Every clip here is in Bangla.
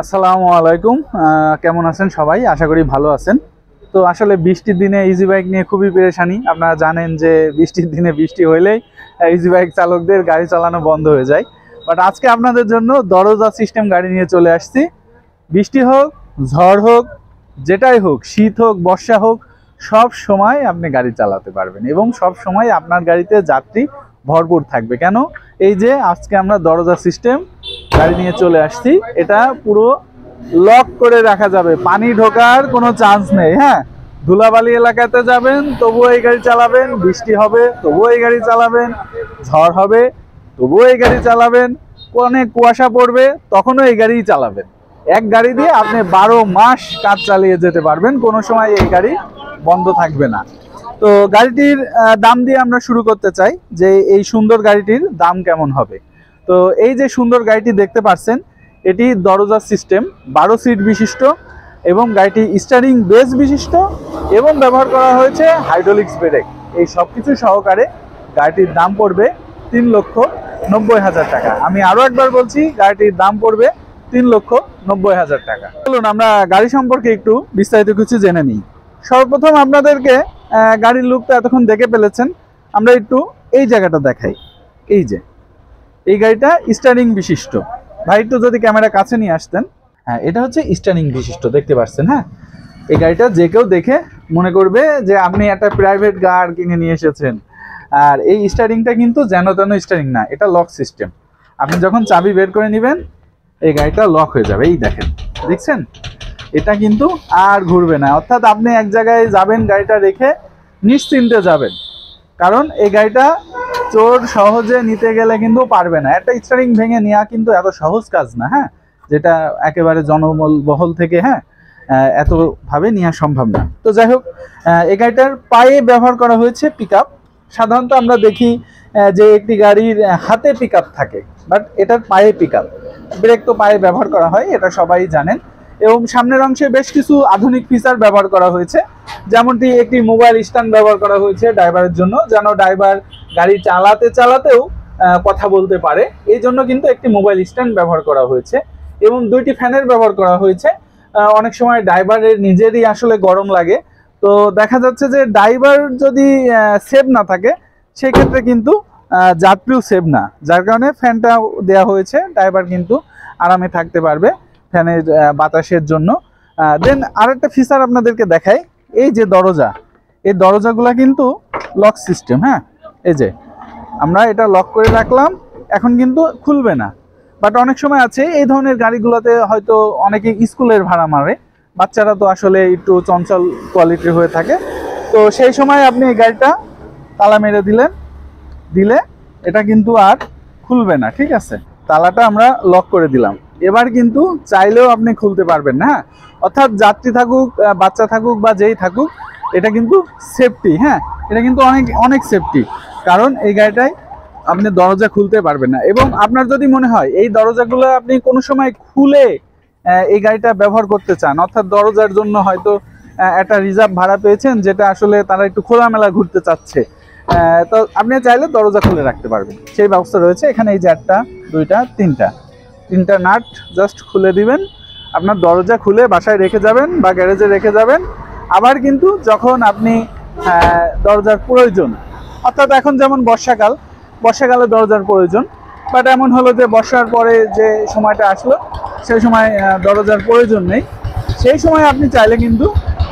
আসসালামু আলাইকুম। কেমন আছেন সবাই? আশা করি ভালো আছেন। তো আসলে বৃষ্টির দিনে ইজি বাইক নিয়ে খুবই পেরেশানি। আপনারা জানেন যে বৃষ্টির দিনে বৃষ্টি হইলেই ইজি বাইক চালকদের গাড়ি চালানো বন্ধ হয়ে যায়। বাট আজকে আপনাদের জন্য দরজা সিস্টেম গাড়ি নিয়ে চলে আসছি। বৃষ্টি হোক, ঝড় হোক, যেটাই হোক, শীত হোক, বর্ষা হোক, সব সময় আপনি গাড়ি চালাতে পারবেন এবং সব সময় আপনার গাড়িতে যাত্রী ভরপুর থাকবে। কেন? এই যে আজকে আমরা দরজা সিস্টেম গাড়ি নিয়ে চলে আসছি, এটা পুরো লক করে রাখা যাবে, পানি ঢোকার কোনো চান্স নেই। হ্যাঁ, ধুলাবালি এলাকাতে যাবেন তবুও এই গাড়ি চালাবেন, বৃষ্টি হবে তবুও এই গাড়ি চালাবেন, ঝড় হবে তবুও এই গাড়ি চালাবেন, অনেক কুয়াশা পড়বে তখনও এই গাড়িই চালাবেন। এক গাড়ি দিয়ে আপনি 12 মাস কাজ চালিয়ে যেতে পারবেন, কোনো সময় এই গাড়ি বন্ধ থাকবে না। তো গাড়িটির দাম দিয়ে আমরা শুরু করতে চাই যে এই সুন্দর গাড়িটির দাম কেমন হবে। তো এই যে সুন্দর গাড়িটি দেখতে পাচ্ছেন, এটি দরজা সিস্টেম 12 সিট বিশিষ্ট এবং গাড়িটি স্টিয়ারিং বেস বিশিষ্ট এবং ব্যবহার করা হয়েছে হাইড্রোলিক্স ব্রেক। এই সব কিছু সহকারে গাড়িটির দাম পড়বে 3,90,000 টাকা। আমি আরও একবার বলছি, গাড়িটির দাম পড়বে 3,90,000 টাকা। চলুন আমরা গাড়ি সম্পর্কে একটু বিস্তারিত কিছু জেনে নিই। সর্বপ্রথম আপনাদেরকে গাড়ির লুকটা এতক্ষণ দেখে ফেলেছেন, আমরা একটু এই জায়গাটা দেখাই। এই যে এই গাড়িটা স্টিয়ারিং বিশিষ্ট। ভাই একটু যদি ক্যামেরা কাছে নিয়ে আসতেন। হ্যাঁ, এটা হচ্ছে স্টিয়ারিং বিশিষ্ট, দেখতে পাচ্ছেন। হ্যাঁ, এই গাড়িটা যে কেউ দেখে মনে করবে যে আপনি একটা প্রাইভেট কার কিনে নিয়ে এসেছেন। আর এই স্টিয়ারিংটা কিন্তু যেন তেন স্টিয়ারিং না, এটা লক সিস্টেম। আপনি যখন চাবি বের করে নেবেন এই গাড়িটা লক হয়ে যাবে। এই দেখেন, দেখছেন? এটা কিন্তু আর ঘুরবে না। অর্থাৎ আপনি এক জায়গায় যাবেন গাড়িটা রেখে নিশ্চিন্তে যাবেন, কারণ এই গাড়িটা চোর সহজে নিতে গেলে কিন্তু পারবে না। একটা স্টিয়ারিং ভেঙে নেওয়া কিন্তু এত সহজ কাজ না। হ্যাঁ, যেটা একেবারে জনবহুল থেকে এতভাবে নেওয়া সম্ভব না। তো যাই হোক, এই গাড়িটার পায়ে ব্যবহার করা হয়েছে পিকআপ। সাধারণত আমরা দেখি যে একটি গাড়ির হাতে পিকআপ থাকে, বাট এটার পায়ে পিকআপ। ব্রেক তো পায়ে ব্যবহার করা হয়, এটা সবাই জানেন। এবং সামনের অংশে বেশ কিছু আধুনিক ফিচার ব্যবহার করা হয়েছে, যেমনটি একটি মোবাইল স্ট্যান্ড ব্যবহার করা হয়েছে ড্রাইভারের জন্য, যেন ড্রাইভার গাড়ি চালাতে চালাতেও কথা বলতে পারে। এই জন্য কিন্তু একটি মোবাইল স্ট্যান্ড ব্যবহার করা হয়েছে এবং 2টি ফ্যানের ব্যবহার করা হয়েছে। অনেক সময় ড্রাইভারের নিজেরই আসলে গরম লাগে, তো দেখা যাচ্ছে যে ড্রাইভার যদি সেভ না থাকে সেক্ষেত্রে কিন্তু যাত্রীও সেভ না, যার কারণে ফ্যানটা দেওয়া হয়েছে, ড্রাইভার কিন্তু আরামে থাকতে পারবে ফ্যানের বাতাসের জন্য। দেন আরেকটা ফিচার আপনাদেরকে দেখাই, এই যে দরজা, এই দরজাগুলো কিন্তু লক সিস্টেম। হ্যাঁ, এই যে আমরা এটা লক করে রাখলাম, এখন কিন্তু খুলবে না। বাট অনেক সময় আছে এই ধরনের গাড়িগুলোতে হয়তো অনেকে স্কুলের ভাড়া মারে, বাচ্চারা তো আসলে একটু চঞ্চল কোয়ালিটির হয়ে থাকে। তো সেই সময় আপনি এই গাড়িটা তালা মেরে দিলে এটা কিন্তু আর খুলবে না। ঠিক আছে, তালাটা আমরা লক করে দিলাম, এবার কিন্তু চাইলেও আপনি খুলতে পারবেন না। হ্যাঁ, অর্থাৎ যাত্রী থাকুক, বাচ্চা থাকুক বা যেই থাকুক, এটা কিন্তু সেফটি। হ্যাঁ, এটা কিন্তু অনেক অনেক সেফটি, কারণ এই গাড়িটায় আপনি দরজা খুলতে পারবেন না। এবং আপনার যদি মনে হয় এই দরজাগুলো আপনি কোনো সময় খুলে এই গাড়িটা ব্যবহার করতে চান, অর্থাৎ দরজার জন্য হয়তো একটা রিজার্ভ ভাড়া পেয়েছেন, যেটা আসলে তারা একটু খোলামেলা ঘুরতে চাচ্ছে, তো আপনি চাইলে দরজা খুলে রাখতে পারবেন, সেই ব্যবস্থা রয়েছে এখানে। এই যে 1টা 2টা 3টা নাট জাস্ট খুলে দিবেন, আপনার দরজা খুলে বাসায় রেখে যাবেন বা গ্যারেজে রেখে যাবেন। আবার কিন্তু যখন আপনি দরজার প্রয়োজন, অর্থাৎ এখন যেমন বর্ষাকালে দরজার প্রয়োজন, বাট এমন হলো যে বর্ষার পরে যে সময়টা আসলো সেই সময় দরজার প্রয়োজন নেই, সেই সময় আপনি চাইলে কিন্তু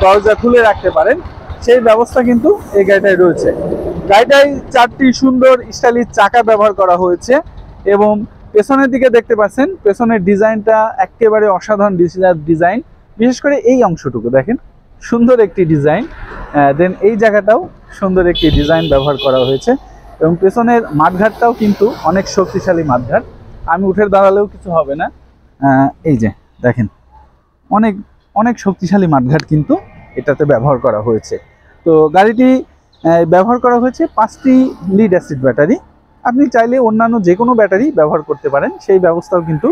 দরজা খুলে রাখতে পারেন, সেই ব্যবস্থা কিন্তু এই গাড়িটায় রয়েছে। গাড়িটায় 4টি সুন্দর স্টাইলিশ চাকা ব্যবহার করা হয়েছে এবং পেছনের দিকে দেখতে পাচ্ছেন, পেছনের ডিজাইনটা একেবারে অসাধারণ ডিজাইন। বিশেষ করে এই অংশটুকু দেখেন, সুন্দর একটি ডিজাইন। দেন এই জায়গাটাও সুন্দর একটি ডিজাইন ব্যবহার করা হয়েছে এবং পেছনের মাঠঘাটটাও কিন্তু অনেক শক্তিশালী মাঠঘাট, আমি উঠে দাঁড়ালেও কিছু হবে না। এই যে দেখেন, অনেক অনেক শক্তিশালী মাঠঘাট কিন্তু এটাতে ব্যবহার করা হয়েছে। তো গাড়িটি ব্যবহার করা হয়েছে 5টি লিড অ্যাসিড ব্যাটারি। আপনি চাইলে অন্যান্য যে কোনো ব্যাটারি ব্যবহার করতে পারেন, সেই ব্যবস্থাও কিন্তু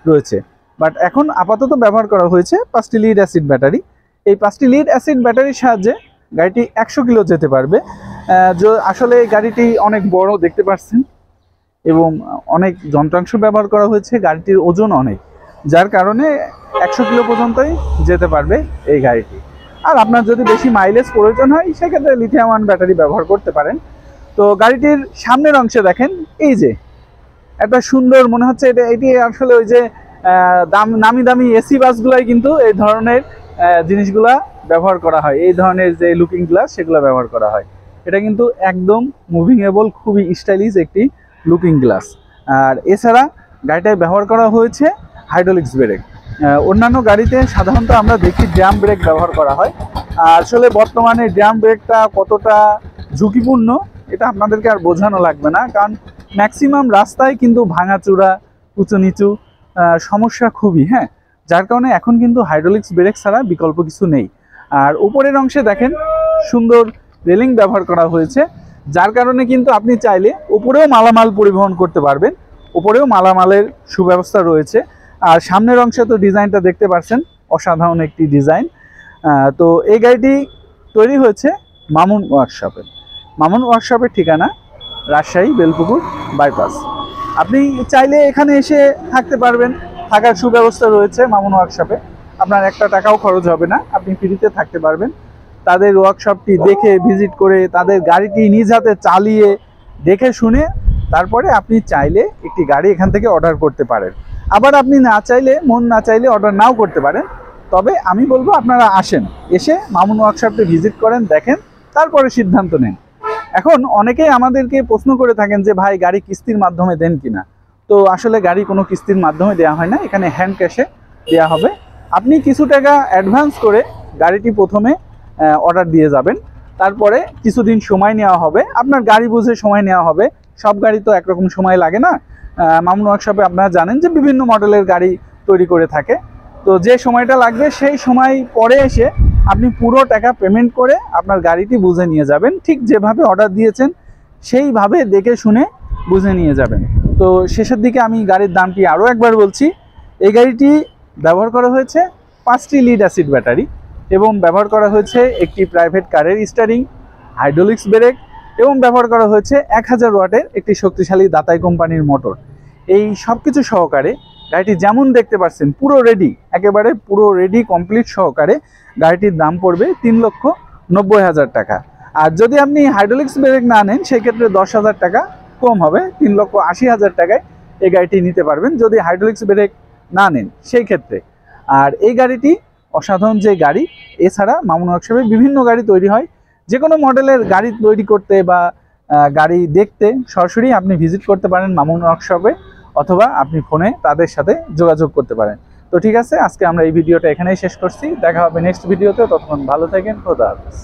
রয়েছে, বাট এখন আপাতত ব্যবহার করা হয়েছে 5টি লিড অ্যাসিড ব্যাটারি। এই 5টি লিড অ্যাসিড ব্যাটারির সাহায্যে গাড়িটি 100 কিলো যেতে পারবে। আসলে গাড়িটি অনেক বড় দেখতে পাচ্ছেন এবং অনেক যন্ত্রাংশ ব্যবহার করা হয়েছে, গাড়িটির ওজন অনেক। যার কারণে 100 কিলো পর্যন্তই যেতে পারবে এই গাড়িটি। আর আপনার যদি বেশি মাইলেজ প্রয়োজন হয় সেক্ষেত্রে লিথিয়াম আয়ন ব্যাটারি ব্যবহার করতে পারেন। তো গাড়িটির সামনের অংশে দেখেন এই যে একটা সুন্দর মনে হচ্ছে, এটি আসলে ওই যে নামি দামি এসি বাসগুলাই কিন্তু এই ধরনের জিনিসগুলা ব্যবহার করা হয়, এই ধরনের যে লুকিং গ্লাস সেগুলো ব্যবহার করা হয়। এটা কিন্তু একদম মুভিংয়েবল, খুবই স্টাইলিশ একটি লুকিং গ্লাস। আর এছাড়া গাড়িটায় ব্যবহার করা হয়েছে হাইড্রোলিক্স ব্রেক। অন্যান্য গাড়িতে সাধারণত আমরা দেখি ড্রাম ব্রেক ব্যবহার করা হয়। আসলে বর্তমানে ড্রাম ব্রেকটা কতটা ঝুঁকিপূর্ণ এটা আপনাদেরকে আর বোঝানো লাগবে না, কারণ ম্যাক্সিমাম রাস্তায় কিন্তু ভাঙাচোরা, উঁচু নিচু সমস্যা খুবই, হ্যাঁ। যার কারণে এখন কিন্তু হাইড্রোলিক্স ব্রেক ছাড়া বিকল্প কিছু নেই। আর উপরের অংশে দেখেন সুন্দর রেলিং ব্যবহার করা হয়েছে, যার কারণে কিন্তু আপনি চাইলে উপরেও মালামাল পরিবহন করতে পারবেন, উপরেও মালামালের সুব্যবস্থা রয়েছে। আর সামনের অংশে তো ডিজাইনটা দেখতে পাচ্ছেন, অসাধারণ একটি ডিজাইন। তো এই গাড়িটি তৈরি হয়েছে মামুন ওয়ার্কশপে। মামুন ওয়ার্কশপের ঠিকানা রাজশাহী বেলপুকুর বাইপাস। আপনি চাইলে এখানে এসে থাকতে পারবেন, থাকার সুব্যবস্থা রয়েছে মামুন ওয়ার্কশপে। আপনার একটা টাকাও খরচ হবে না, আপনি ফ্রিতে থাকতে পারবেন। তাদের ওয়ার্কশপটি দেখে ভিজিট করে তাদের গাড়িটি নিজ হাতে চালিয়ে দেখে শুনে তারপরে আপনি চাইলে একটি গাড়ি এখান থেকে অর্ডার করতে পারেন। আবার আপনি না চাইলে, মন না চাইলে অর্ডার নাও করতে পারেন। তবে আমি বলবো আপনারা আসেন, এসে মামুন ওয়ার্কশপটি ভিজিট করেন, দেখেন, তারপরে সিদ্ধান্ত নেন। এখন অনেকেই আমাদেরকে প্রশ্ন করে থাকেন যে ভাই গাড়ি কিস্তির মাধ্যমে দেন কিনা। তো আসলে গাড়ি কোনো কিস্তির মাধ্যমে দেওয়া হয় না, এখানে হ্যান্ড ক্যাশে দেওয়া হবে। আপনি কিছু টাকা অ্যাডভান্স করে গাড়িটি প্রথমে অর্ডার দিয়ে যাবেন, তারপরে কিছুদিন সময় নেওয়া হবে, আপনার গাড়ি বুঝে সময় নেওয়া হবে। সব গাড়ি তো একরকম সময় লাগে না। মামুন ওয়ার্কশপে আপনারা জানেন যে বিভিন্ন মডেলের গাড়ি তৈরি করে থাকে। তো যে সময়টা লাগবে সেই সময় পরে এসে আপনি পুরো টাকা পেমেন্ট করে আপনার গাড়িটি বুঝে নিয়ে যাবেন, ঠিক যেভাবে অর্ডার দিয়েছেন সেইভাবে দেখে শুনে বুঝে নিয়ে যাবেন। তো শেষের দিকে আমি গাড়ির দামটি আরও একবার বলছি। এই গাড়িটি ব্যবহার করা হয়েছে 5টি লিড অ্যাসিড ব্যাটারি এবং ব্যবহার করা হয়েছে একটি প্রাইভেট কারের স্টিয়ারিং, হাইড্রোলিক্স ব্রেক এবং ব্যবহার করা হয়েছে 1000 ওয়াটের একটি শক্তিশালী দাতাই কোম্পানির মোটর। এই সব কিছু সহকারে গাড়িটি যেমন দেখতে পাচ্ছেন পুরো রেডি, একেবারে পুরো রেডি কমপ্লিট সহকারে গাড়িটির দাম পড়বে 3,90,000 টাকা। আর যদি আপনি হাইড্রোলিক্স ব্রেক না নেন সেক্ষেত্রে 10,000 টাকা কম হবে, 3,80,000 টাকায় এই গাড়িটি নিতে পারবেন যদি হাইড্রোলিক্স ব্রেক না নেন সেই ক্ষেত্রে। আর এই গাড়িটি অসাধারণ যে গাড়ি, এছাড়া মামুন ওয়ার্কশপে বিভিন্ন গাড়ি তৈরি হয়। যে কোনো মডেলের গাড়ি তৈরি করতে বা গাড়ি দেখতে সরাসরি আপনি ভিজিট করতে পারেন মামুন ওয়ার্কশপে, অথবা আপনি ফোনে তাদের সাথে যোগাযোগ করতে পারেন। তো ঠিক আছে, আজকে আমরা এই ভিডিওটা এখানেই শেষ করছি। দেখা হবে নেক্সট ভিডিওতে, ততক্ষণ ভালো থাকেন, খোদা হাফেজ।